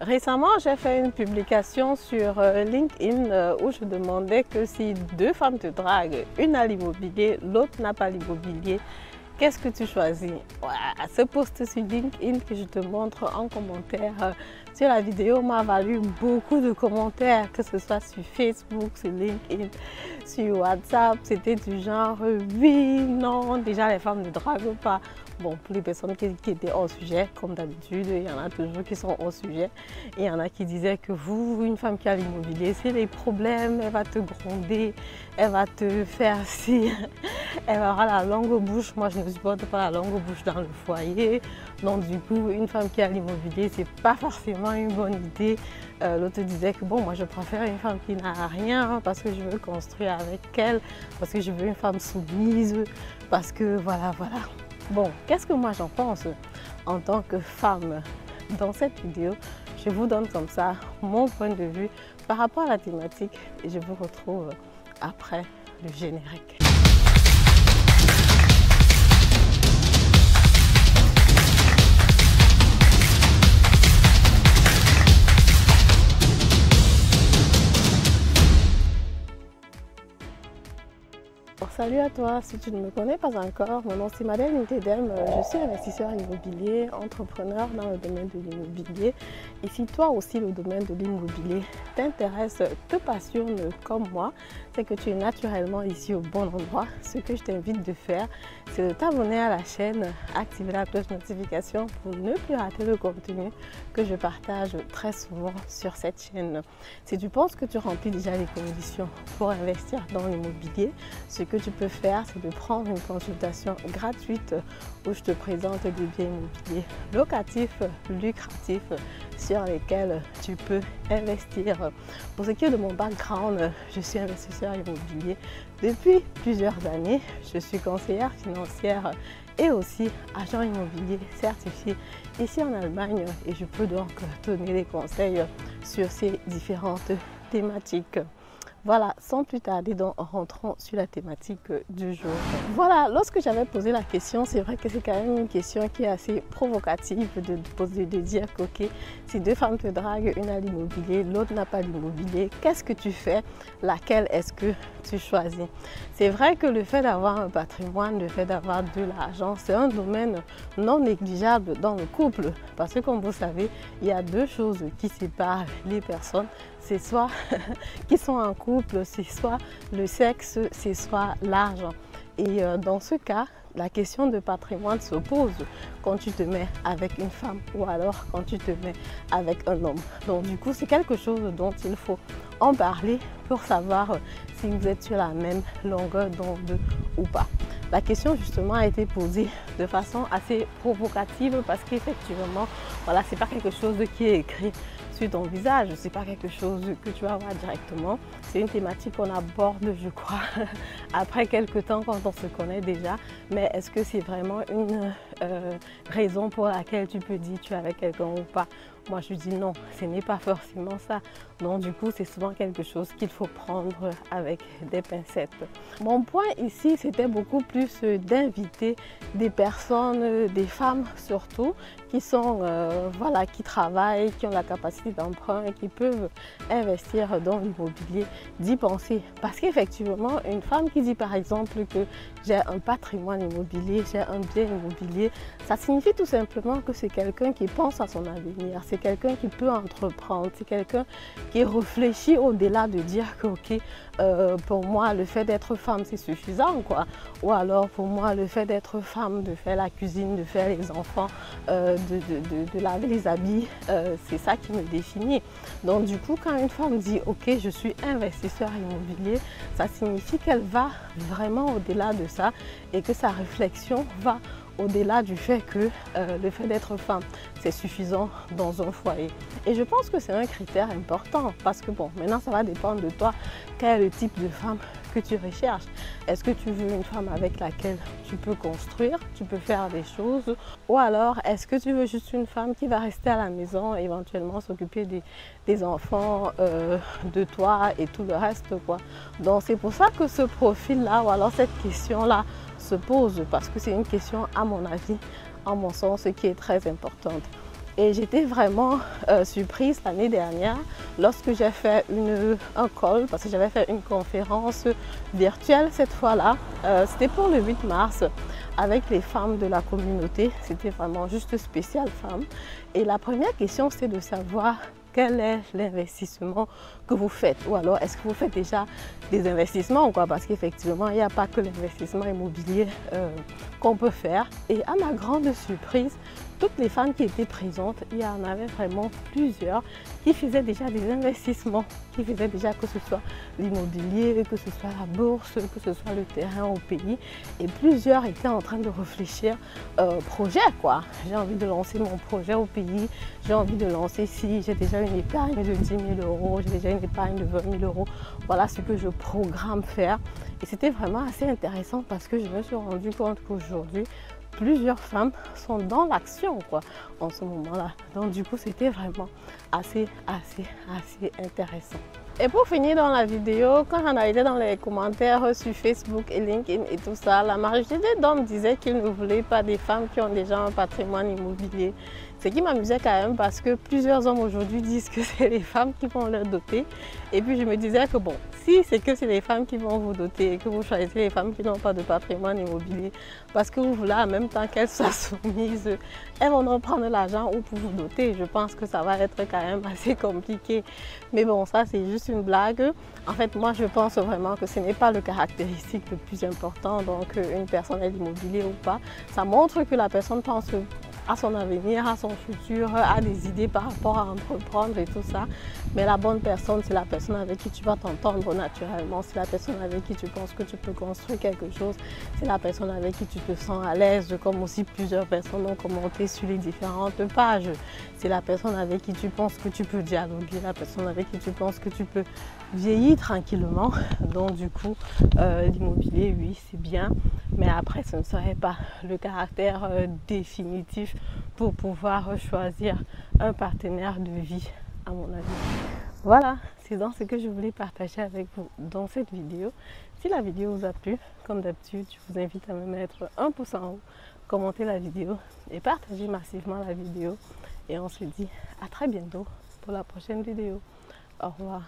Récemment, j'ai fait une publication sur LinkedIn où je demandais que si deux femmes te draguent, une a l'immobilier, l'autre n'a pas l'immobilier, qu'est-ce que tu choisis? Voilà, ce post sur LinkedIn que je te montre en commentaire sur la vidéo m'a valu beaucoup de commentaires, que ce soit sur Facebook, sur LinkedIn, sur WhatsApp. C'était du genre oui, non, déjà les femmes ne draguent pas. Bon, pour les personnes qui étaient hors sujet, comme d'habitude, il y en a toujours qui sont hors sujet. Et il y en a qui disaient que vous, une femme qui a l'immobilier, c'est les problèmes, elle va te gronder, elle va te faire ci, elle va avoir la langue bouche. Moi, je ne supporte pas la langue bouche dans le foyer. Donc, du coup, une femme qui a l'immobilier, c'est pas forcément une bonne idée. L'autre disait que bon, moi, je préfère une femme qui n'a rien parce que je veux construire avec elle, parce que je veux une femme soumise, parce que voilà. Bon, qu'est-ce que moi j'en pense en tant que femme? Dans cette vidéo, je vous donne comme ça mon point de vue par rapport à la thématique et je vous retrouve après le générique. Salut à toi, si tu ne me connais pas encore, mon nom c'est Madeleine Ntedem, je suis investisseur immobilier, entrepreneur dans le domaine de l'immobilier. Et si toi aussi le domaine de l'immobilier t'intéresse, te passionne comme moi, c'est que tu es naturellement ici au bon endroit. Ce que je t'invite de faire, c'est de t'abonner à la chaîne, activer la cloche notification pour ne plus rater le contenu que je partage très souvent sur cette chaîne. Si tu penses que tu remplis déjà les conditions pour investir dans l'immobilier, ce que tu peux faire, c'est de prendre une consultation gratuite où je te présente des biens immobiliers locatifs, lucratifs, sur lesquels tu peux investir. Pour ce qui est de mon background, je suis investisseur immobilier depuis plusieurs années. Je suis conseillère financière et aussi agent immobilier certifié ici en Allemagne et je peux donc donner des conseils sur ces différentes thématiques. Voilà, sans plus tarder, donc rentrons sur la thématique du jour. Voilà, lorsque j'avais posé la question, c'est vrai que c'est quand même une question qui est assez provocative de dire que ok, si deux femmes te draguent, une a l'immobilier, l'autre n'a pas l'immobilier, qu'est-ce que tu fais? Laquelle est-ce que tu choisis? C'est vrai que le fait d'avoir un patrimoine, le fait d'avoir de l'argent, c'est un domaine non négligeable dans le couple. Parce que comme vous savez, il y a deux choses qui séparent les personnes. C'est soit qui sont en couple, c'est soit le sexe, c'est soit l'argent. Et dans ce cas, la question de patrimoine se pose quand tu te mets avec une femme ou alors quand tu te mets avec un homme. Donc du coup, c'est quelque chose dont il faut en parler pour savoir si vous êtes sur la même longueur d'onde ou pas. La question justement a été posée de façon assez provocative parce qu'effectivement, voilà, c'est pas quelque chose qui est écrit sur ton visage, c'est pas quelque chose que tu vas voir directement. C'est une thématique qu'on aborde, je crois, après quelques temps quand on se connaît déjà. Mais est-ce que c'est vraiment une raison pour laquelle tu peux dire tu es avec quelqu'un ou pas? Moi, je dis non, ce n'est pas forcément ça. Donc, du coup, c'est souvent quelque chose qu'il faut prendre avec des pincettes. Mon point ici, c'était beaucoup plus d'inviter des personnes, des femmes surtout, qui sont, voilà, qui travaillent, qui ont la capacité d'emprunt et qui peuvent investir dans l'immobilier, d'y penser. Parce qu'effectivement, une femme qui dit par exemple que j'ai un patrimoine immobilier, j'ai un bien immobilier, ça signifie tout simplement que c'est quelqu'un qui pense à son avenir, c'est quelqu'un qui peut entreprendre, c'est quelqu'un qui réfléchit au-delà de dire que ok, pour moi le fait d'être femme c'est suffisant quoi, ou alors pour moi le fait d'être femme, de faire la cuisine, de faire les enfants, de laver les habits, c'est ça qui me définit. Donc du coup quand une femme dit ok je suis investisseur immobilier, ça signifie qu'elle va vraiment au-delà de ça et que sa réflexion va au-delà du fait que le fait d'être femme, c'est suffisant dans un foyer. Et je pense que c'est un critère important parce que bon, maintenant ça va dépendre de toi, quel est le type de femme que tu recherches. Est-ce que tu veux une femme avec laquelle tu peux construire, tu peux faire des choses, ou alors est-ce que tu veux juste une femme qui va rester à la maison et éventuellement s'occuper des enfants, de toi et tout le reste quoi. Donc c'est pour ça que ce profil-là ou alors cette question-là se pose parce que c'est une question à mon avis, à mon sens, qui est très importante. Et j'étais vraiment surprise l'année dernière lorsque j'ai fait un call, parce que j'avais fait une conférence virtuelle cette fois-là. C'était pour le 8 mars avec les femmes de la communauté. C'était vraiment juste spécial femmes. Et la première question, c'est de savoir quel est l'investissement que vous faites, ou alors est-ce que vous faites déjà des investissements, quoi, parce qu'effectivement il n'y a pas que l'investissement immobilier qu'on peut faire. Et à ma grande surprise, toutes les femmes qui étaient présentes, il y en avait vraiment plusieurs qui faisaient déjà des investissements, qui faisaient déjà que ce soit l'immobilier, que ce soit la bourse, que ce soit le terrain au pays. Et plusieurs étaient en train de réfléchir projet, quoi. J'ai envie de lancer mon projet au pays, j'ai envie de lancer, si j'ai déjà une épargne de 10 000 euros, j'ai déjà une épargne de 20 000 euros, voilà ce que je programme faire. Et c'était vraiment assez intéressant parce que je me suis rendu compte qu'aujourd'hui, plusieurs femmes sont dans l'action, quoi, en ce moment-là. Donc du coup, c'était vraiment assez intéressant. Et pour finir dans la vidéo, quand j'en ai été dans les commentaires sur Facebook et LinkedIn et tout ça, la majorité des hommes disaient qu'ils ne voulaient pas des femmes qui ont déjà un patrimoine immobilier. Ce qui m'amusait quand même parce que plusieurs hommes aujourd'hui disent que c'est les femmes qui vont leur doter. Et puis je me disais que bon, si c'est que c'est les femmes qui vont vous doter et que vous choisissez les femmes qui n'ont pas de patrimoine immobilier parce que vous voulez en même temps qu'elles soient soumises, elles vont en prendre l'argent ou pour vous doter. Je pense que ça va être quand même assez compliqué. Mais bon, ça c'est juste une blague. En fait, moi je pense vraiment que ce n'est pas le caractéristique le plus important. Donc une personne est immobilier ou pas, ça montre que la personne pense à son avenir, à son futur, à des idées par rapport à entreprendre et tout ça. Mais la bonne personne, c'est la personne avec qui tu vas t'entendre naturellement. C'est la personne avec qui tu penses que tu peux construire quelque chose. C'est la personne avec qui tu te sens à l'aise, comme aussi plusieurs personnes ont commenté sur les différentes pages. C'est la personne avec qui tu penses que tu peux dialoguer, la personne avec qui tu penses que tu peux vieillir tranquillement. Donc du coup, l'immobilier, oui, c'est bien. Mais après, ce ne serait pas le caractère définitif pour pouvoir choisir un partenaire de vie, à mon avis. Voilà, c'est donc ce que je voulais partager avec vous dans cette vidéo. Si la vidéo vous a plu, comme d'habitude, je vous invite à me mettre un pouce en haut, commenter la vidéo et partager massivement la vidéo. Et on se dit à très bientôt pour la prochaine vidéo. Au revoir.